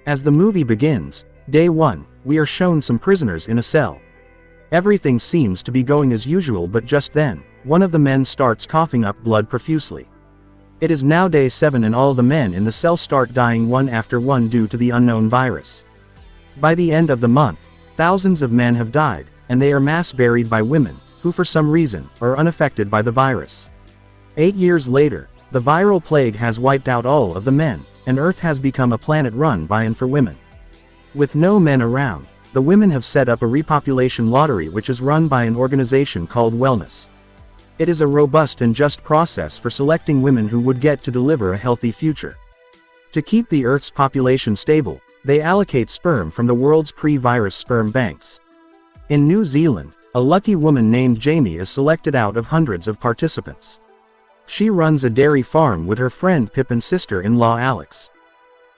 As the movie begins, day 1, we are shown some prisoners in a cell. Everything seems to be going as usual, but just then, one of the men starts coughing up blood profusely. It is now day 7 and all the men in the cell start dying one after one due to the unknown virus. By the end of the month, thousands of men have died, and they are mass buried by women, who for some reason, are unaffected by the virus. 8 years later, the viral plague has wiped out all of the men, and Earth has become a planet run by and for women. With no men around, the women have set up a repopulation lottery which is run by an organization called Wellness. It is a robust and just process for selecting women who would get to deliver a healthy future. To keep the Earth's population stable, they allocate sperm from the world's pre-virus sperm banks. In New Zealand, a lucky woman named Jamie is selected out of hundreds of participants. She runs a dairy farm with her friend Pip and sister-in-law Alex.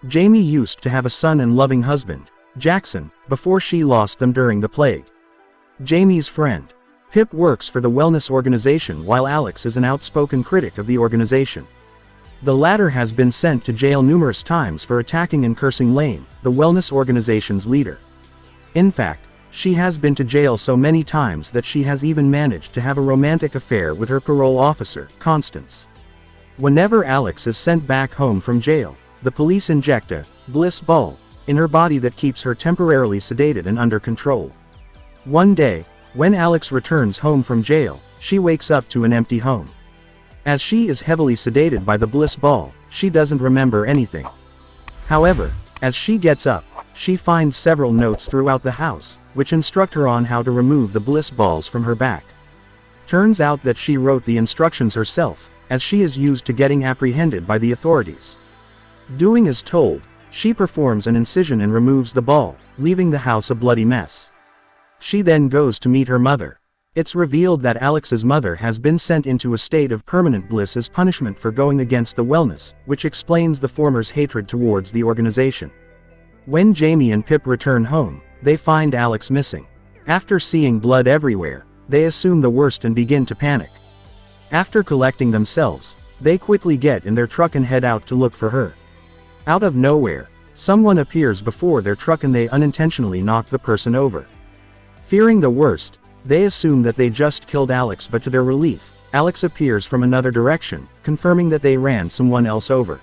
Jamie used to have a son and loving husband, Jackson, before she lost them during the plague. Jamie's friend, Pip, works for the wellness organization while Alex is an outspoken critic of the organization. The latter has been sent to jail numerous times for attacking and cursing Lane, the wellness organization's leader. In fact, she has been to jail so many times that she has even managed to have a romantic affair with her parole officer, Constance. Whenever Alex is sent back home from jail, the police inject a bliss ball in her body that keeps her temporarily sedated and under control. One day, when Alex returns home from jail, she wakes up to an empty home. As she is heavily sedated by the bliss ball, she doesn't remember anything. However, as she gets up, she finds several notes throughout the house, which instruct her on how to remove the bliss balls from her back. Turns out that she wrote the instructions herself, as she is used to getting apprehended by the authorities. Doing as told, she performs an incision and removes the ball, leaving the house a bloody mess. She then goes to meet her mother. It's revealed that Alex's mother has been sent into a state of permanent bliss as punishment for going against the wellness, which explains the former's hatred towards the organization. When Jamie and Pip return home, they find Alex missing. After seeing blood everywhere, they assume the worst and begin to panic. After collecting themselves, they quickly get in their truck and head out to look for her. Out of nowhere, someone appears before their truck and they unintentionally knock the person over. Fearing the worst, they assume that they just killed Alex, but to their relief, Alex appears from another direction, confirming that they ran someone else over.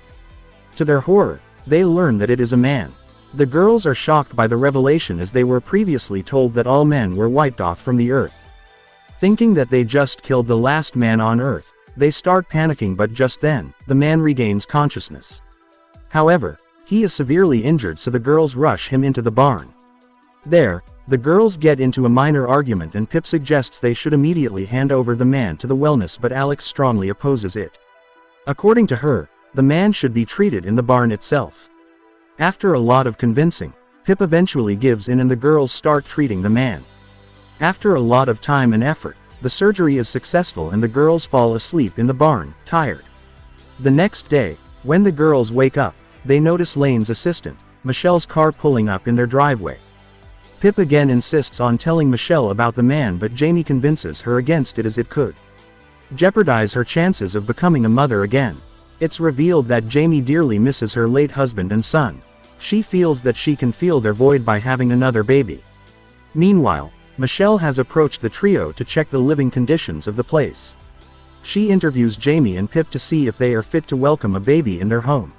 To their horror, they learn that it is a man. The girls are shocked by the revelation as they were previously told that all men were wiped off from the earth. Thinking that they just killed the last man on earth, they start panicking, but just then, the man regains consciousness. However, he is severely injured, so the girls rush him into the barn. There, the girls get into a minor argument and Pip suggests they should immediately hand over the man to the wellness, but Alex strongly opposes it. According to her, the man should be treated in the barn itself. After a lot of convincing, Pip eventually gives in and the girls start treating the man. After a lot of time and effort, the surgery is successful and the girls fall asleep in the barn, tired. The next day, when the girls wake up, they notice Lane's assistant, Michelle's car pulling up in their driveway. Pip again insists on telling Michelle about the man, but Jamie convinces her against it as it could jeopardize her chances of becoming a mother again. It's revealed that Jamie dearly misses her late husband and son. She feels that she can fill their void by having another baby. Meanwhile, Michelle has approached the trio to check the living conditions of the place. She interviews Jamie and Pip to see if they are fit to welcome a baby in their home.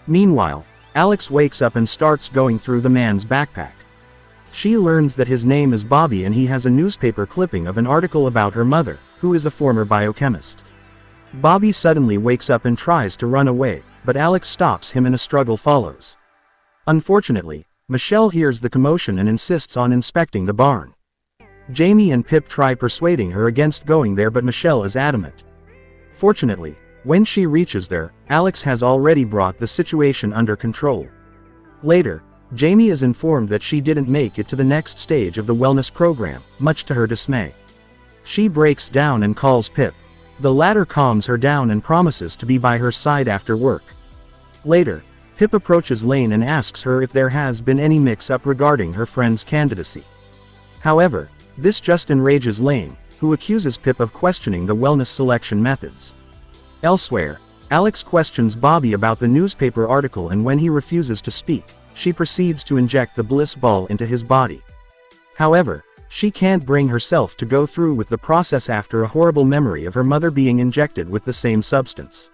Meanwhile, Alex wakes up and starts going through the man's backpack. She learns that his name is Bobby and he has a newspaper clipping of an article about her mother, who is a former biochemist. Bobby suddenly wakes up and tries to run away, but Alex stops him and a struggle follows. Unfortunately, Michelle hears the commotion and insists on inspecting the barn. Jamie and Pip try persuading her against going there, but Michelle is adamant. Fortunately, when she reaches there, Alex has already brought the situation under control. Later, Jamie is informed that she didn't make it to the next stage of the wellness program, much to her dismay. She breaks down and calls Pip. The latter calms her down and promises to be by her side after work. Later, Pip approaches Lane and asks her if there has been any mix-up regarding her friend's candidacy. However, this just enrages Lane, who accuses Pip of questioning the wellness selection methods. Elsewhere, Alex questions Bobby about the newspaper article, and when he refuses to speak, she proceeds to inject the bliss ball into his body. However, she can't bring herself to go through with the process after a horrible memory of her mother being injected with the same substance.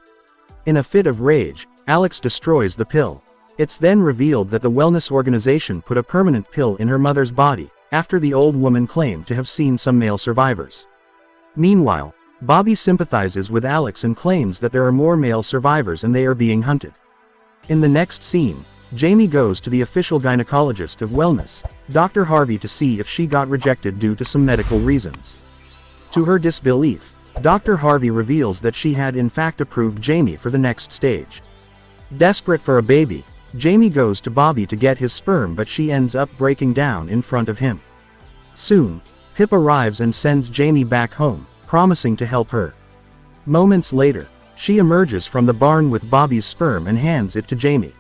In a fit of rage, Alex destroys the pill. It's then revealed that the wellness organization put a permanent pill in her mother's body, after the old woman claimed to have seen some male survivors. Meanwhile, Bobby sympathizes with Alex and claims that there are more male survivors and they are being hunted. In the next scene, Jamie goes to the official gynecologist of wellness, Dr. Harvey, to see if she got rejected due to some medical reasons. To her disbelief, Dr. Harvey reveals that she had in fact approved Jamie for the next stage. Desperate for a baby, Jamie goes to Bobby to get his sperm, but she ends up breaking down in front of him. Soon, Pip arrives and sends Jamie back home, promising to help her. Moments later, she emerges from the barn with Bobby's sperm and hands it to Jamie.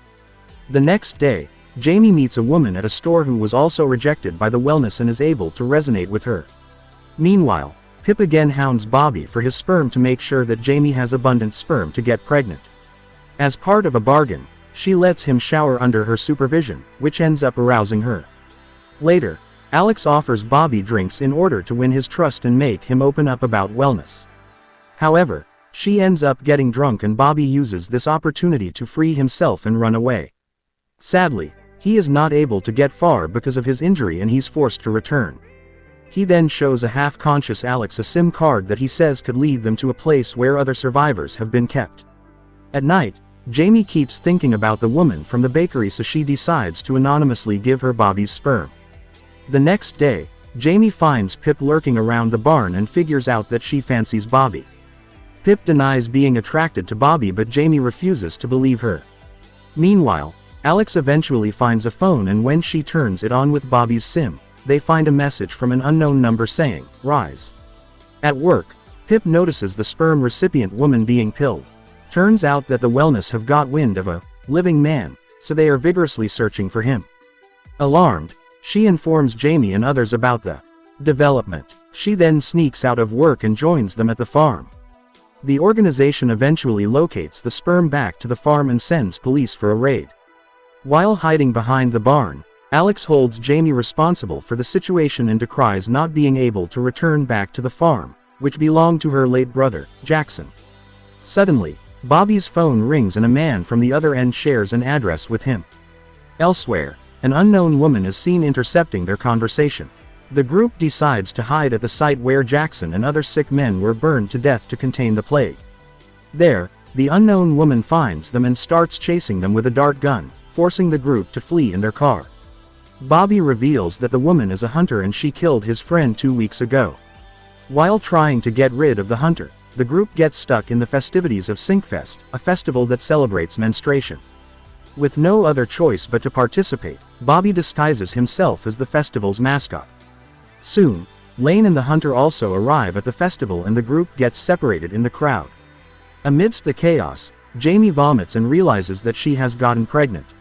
The next day, Jamie meets a woman at a store who was also rejected by the wellness and is able to resonate with her. Meanwhile, Pip again hounds Bobby for his sperm to make sure that Jamie has abundant sperm to get pregnant. As part of a bargain, she lets him shower under her supervision, which ends up arousing her. Later, Alex offers Bobby drinks in order to win his trust and make him open up about wellness. However, she ends up getting drunk and Bobby uses this opportunity to free himself and run away. Sadly, he is not able to get far because of his injury and he's forced to return. He then shows a half-conscious Alex a SIM card that he says could lead them to a place where other survivors have been kept. At night, Jamie keeps thinking about the woman from the bakery, so she decides to anonymously give her Bobby's sperm. The next day, Jamie finds Pip lurking around the barn and figures out that she fancies Bobby. Pip denies being attracted to Bobby, but Jamie refuses to believe her. Meanwhile, Alex eventually finds a phone, and when she turns it on with Bobby's SIM, they find a message from an unknown number saying, "Rise." At work, Pip notices the sperm recipient woman being pilled. Turns out that the wellness have got wind of a living man, so they are vigorously searching for him. Alarmed, she informs Jamie and others about the development. She then sneaks out of work and joins them at the farm. The organization eventually locates the sperm back to the farm and sends police for a raid. While hiding behind the barn, Alex holds Jamie responsible for the situation and decries not being able to return back to the farm, which belonged to her late brother, Jackson. Suddenly, Bobby's phone rings and a man from the other end shares an address with him. Elsewhere, an unknown woman is seen intercepting their conversation. The group decides to hide at the site where Jackson and other sick men were burned to death to contain the plague. There, the unknown woman finds them and starts chasing them with a dart gun, forcing the group to flee in their car. Bobby reveals that the woman is a hunter and she killed his friend 2 weeks ago. While trying to get rid of the hunter, the group gets stuck in the festivities of Sinkfest, a festival that celebrates menstruation. With no other choice but to participate, Bobby disguises himself as the festival's mascot. Soon, Lane and the hunter also arrive at the festival and the group gets separated in the crowd. Amidst the chaos, Jamie vomits and realizes that she has gotten pregnant.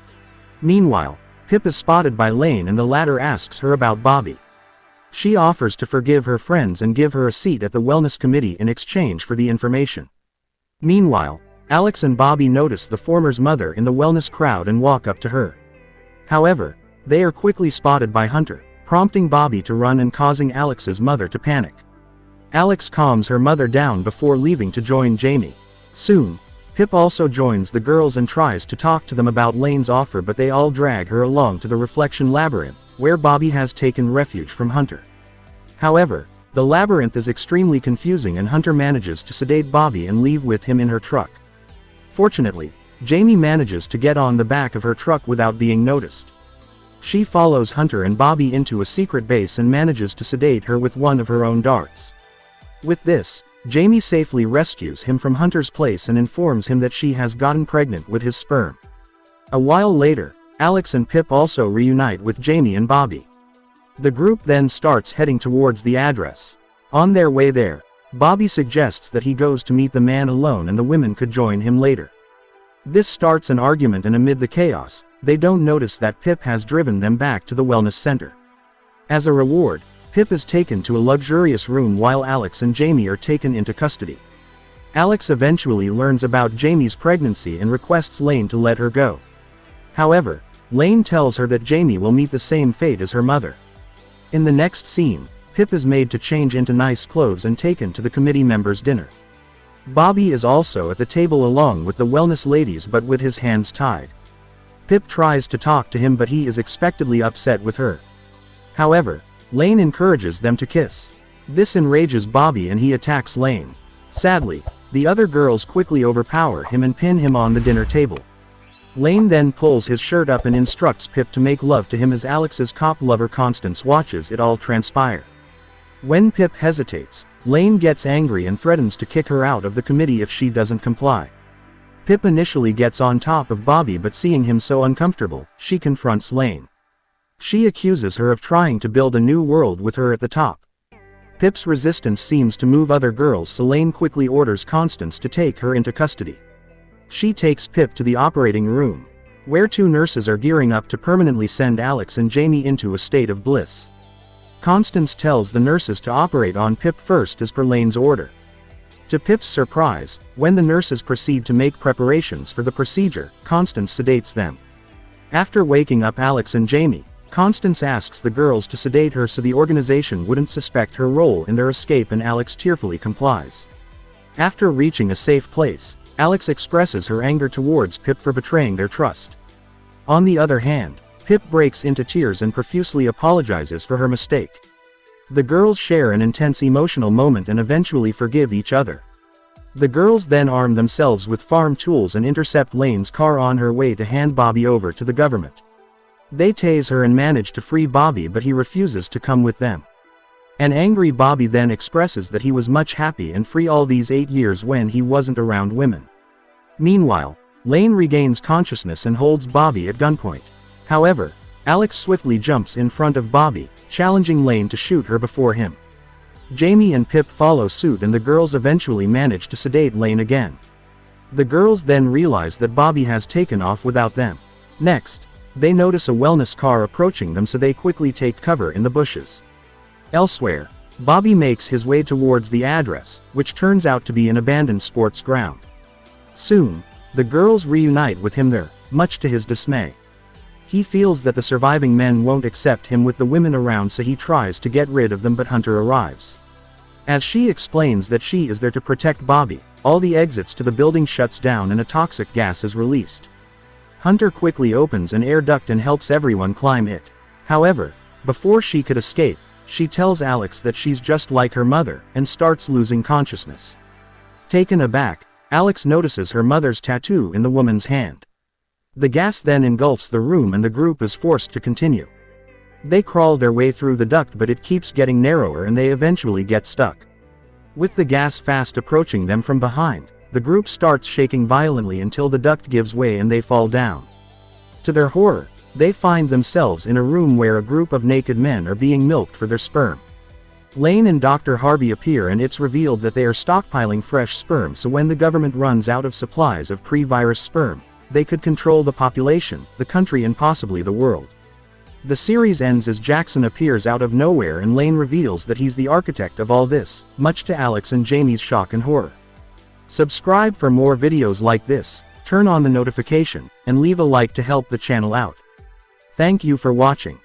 Meanwhile, Pip is spotted by Lane and the latter asks her about Bobby. She offers to forgive her friends and give her a seat at the wellness committee in exchange for the information. Meanwhile, Alex and Bobby notice the former's mother in the wellness crowd and walk up to her. However, they are quickly spotted by Hunter, prompting Bobby to run and causing Alex's mother to panic. Alex calms her mother down before leaving to join Jamie. Soon, Pip also joins the girls and tries to talk to them about Lane's offer, but they all drag her along to the Reflection Labyrinth, where Bobby has taken refuge from Hunter. However, the labyrinth is extremely confusing and Hunter manages to sedate Bobby and leave with him in her truck. Fortunately, Jamie manages to get on the back of her truck without being noticed. She follows Hunter and Bobby into a secret base and manages to sedate her with one of her own darts. With this, Jamie safely rescues him from Hunter's place and informs him that she has gotten pregnant with his sperm. A while later, Alex and Pip also reunite with Jamie and Bobby. The group then starts heading towards the address. On their way there, Bobby suggests that he goes to meet the man alone and the women could join him later. This starts an argument, and amid the chaos, they don't notice that Pip has driven them back to the wellness center. As a reward, Pip is taken to a luxurious room while Alex and Jamie are taken into custody. Alex eventually learns about Jamie's pregnancy and requests Lane to let her go. However, Lane tells her that Jamie will meet the same fate as her mother. In the next scene, Pip is made to change into nice clothes and taken to the committee members' dinner. Bobby is also at the table along with the wellness ladies but with his hands tied. Pip tries to talk to him but he is expectedly upset with her. However, Lane encourages them to kiss. This enrages Bobby and he attacks Lane. Sadly, the other girls quickly overpower him and pin him on the dinner table. Lane then pulls his shirt up and instructs Pip to make love to him as Alex's cop lover Constance watches it all transpire. When Pip hesitates, Lane gets angry and threatens to kick her out of the committee if she doesn't comply. Pip initially gets on top of Bobby but seeing him so uncomfortable, she confronts Lane. She accuses her of trying to build a new world with her at the top. Pip's resistance seems to move other girls so Lane quickly orders Constance to take her into custody. She takes Pip to the operating room, where two nurses are gearing up to permanently send Alex and Jamie into a state of bliss. Constance tells the nurses to operate on Pip first as per Lane's order. To Pip's surprise, when the nurses proceed to make preparations for the procedure, Constance sedates them. After waking up Alex and Jamie, Constance asks the girls to sedate her so the organization wouldn't suspect her role in their escape and Alex tearfully complies. After reaching a safe place, Alex expresses her anger towards Pip for betraying their trust. On the other hand, Pip breaks into tears and profusely apologizes for her mistake. The girls share an intense emotional moment and eventually forgive each other. The girls then arm themselves with farm tools and intercept Lane's car on her way to hand Bobby over to the government. They tase her and manage to free Bobby but he refuses to come with them. An angry Bobby then expresses that he was much happy and free all these 8 years when he wasn't around women. Meanwhile, Lane regains consciousness and holds Bobby at gunpoint. However, Alex swiftly jumps in front of Bobby, challenging Lane to shoot her before him. Jamie and Pip follow suit and the girls eventually manage to sedate Lane again. The girls then realize that Bobby has taken off without them. Next, they notice a wellness car approaching them so they quickly take cover in the bushes. Elsewhere, Bobby makes his way towards the address, which turns out to be an abandoned sports ground. Soon, the girls reunite with him there, much to his dismay. He feels that the surviving men won't accept him with the women around so he tries to get rid of them but Hunter arrives. As she explains that she is there to protect Bobby, all the exits to the building shuts down and a toxic gas is released. Hunter quickly opens an air duct and helps everyone climb it. However, before she could escape, she tells Alex that she's just like her mother and starts losing consciousness. Taken aback, Alex notices her mother's tattoo in the woman's hand. The gas then engulfs the room and the group is forced to continue. They crawl their way through the duct but it keeps getting narrower and they eventually get stuck. With the gas fast approaching them from behind, the group starts shaking violently until the duct gives way and they fall down. To their horror, they find themselves in a room where a group of naked men are being milked for their sperm. Lane and Dr. Harvey appear and it's revealed that they are stockpiling fresh sperm so when the government runs out of supplies of pre-virus sperm, they could control the population, the country and possibly the world. The series ends as Jackson appears out of nowhere and Lane reveals that he's the architect of all this, much to Alex and Jamie's shock and horror. Subscribe for more videos like this, turn on the notification, and leave a like to help the channel out. Thank you for watching.